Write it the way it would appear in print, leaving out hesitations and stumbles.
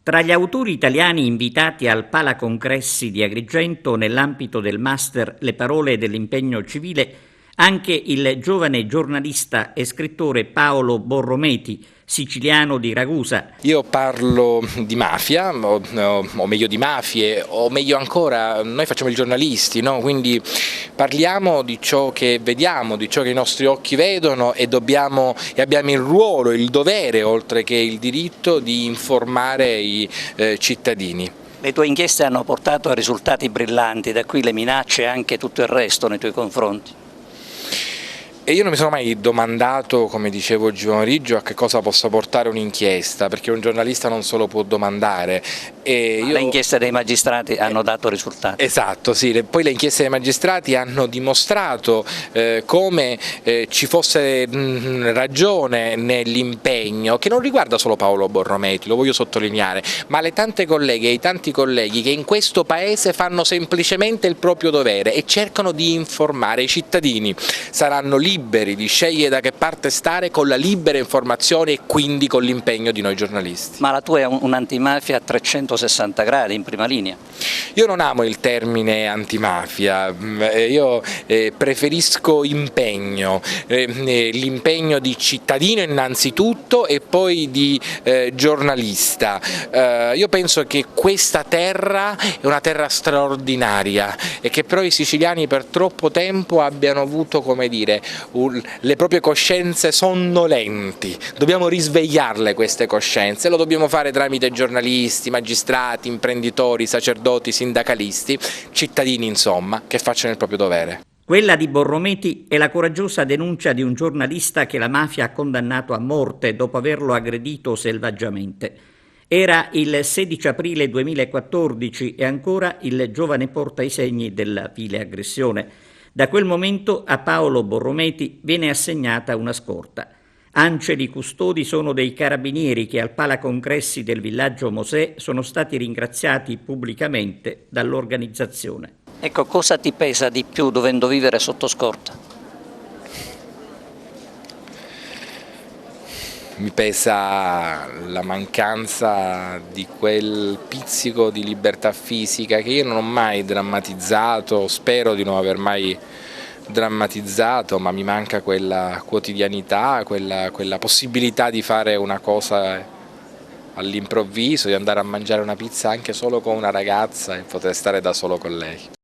Tra gli autori italiani invitati al Palacongressi di Agrigento nell'ambito del master Le parole dell'impegno civile, anche il giovane giornalista e scrittore Paolo Borrometi, siciliano di Ragusa. Io parlo di mafia, o meglio di mafie, o meglio ancora, noi facciamo i giornalisti, no? Quindi parliamo di ciò che vediamo, di ciò che i nostri occhi vedono e abbiamo il ruolo, il dovere, oltre che il diritto, di informare i cittadini. Le tue inchieste hanno portato a risultati brillanti, da qui le minacce e anche tutto il resto nei tuoi confronti. E io non mi sono mai domandato, come dicevo oggi pomeriggio, a che cosa possa portare un'inchiesta, perché un giornalista non se lo può domandare. Le inchieste dei magistrati hanno dato risultati. Esatto, sì. Poi le inchieste dei magistrati hanno dimostrato come ci fosse ragione nell'impegno, che non riguarda solo Paolo Borrometi, lo voglio sottolineare, ma le tante colleghe e i tanti colleghi che in questo Paese fanno semplicemente il proprio dovere e cercano di informare i cittadini. Saranno liberi di scegliere da che parte stare con la libera informazione e quindi con l'impegno di noi giornalisti. Ma la tua è un'antimafia a 360 gradi, in prima linea. Io non amo il termine antimafia, io preferisco impegno, l'impegno di cittadino innanzitutto e poi di giornalista. Io penso che questa terra è una terra straordinaria e che però i siciliani per troppo tempo abbiano avuto, come dire, le proprie coscienze sonnolenti. Dobbiamo risvegliarle queste coscienze, lo dobbiamo fare tramite giornalisti, magistrati, imprenditori, sacerdoti, sindacalisti, cittadini insomma, che facciano il proprio dovere. Quella di Borrometi è la coraggiosa denuncia di un giornalista che la mafia ha condannato a morte dopo averlo aggredito selvaggiamente. Era il 16 aprile 2014 e ancora il giovane porta i segni della vile aggressione. Da quel momento a Paolo Borrometi viene assegnata una scorta. Angeli custodi sono dei carabinieri che al Palacongressi del villaggio Mosè sono stati ringraziati pubblicamente dall'organizzazione. Ecco, cosa ti pesa di più dovendo vivere sotto scorta? Mi pesa la mancanza di quel pizzico di libertà fisica che io non ho mai drammatizzato, spero di non aver mai drammatizzato, ma mi manca quella quotidianità, quella possibilità di fare una cosa all'improvviso, di andare a mangiare una pizza anche solo con una ragazza e poter stare da solo con lei.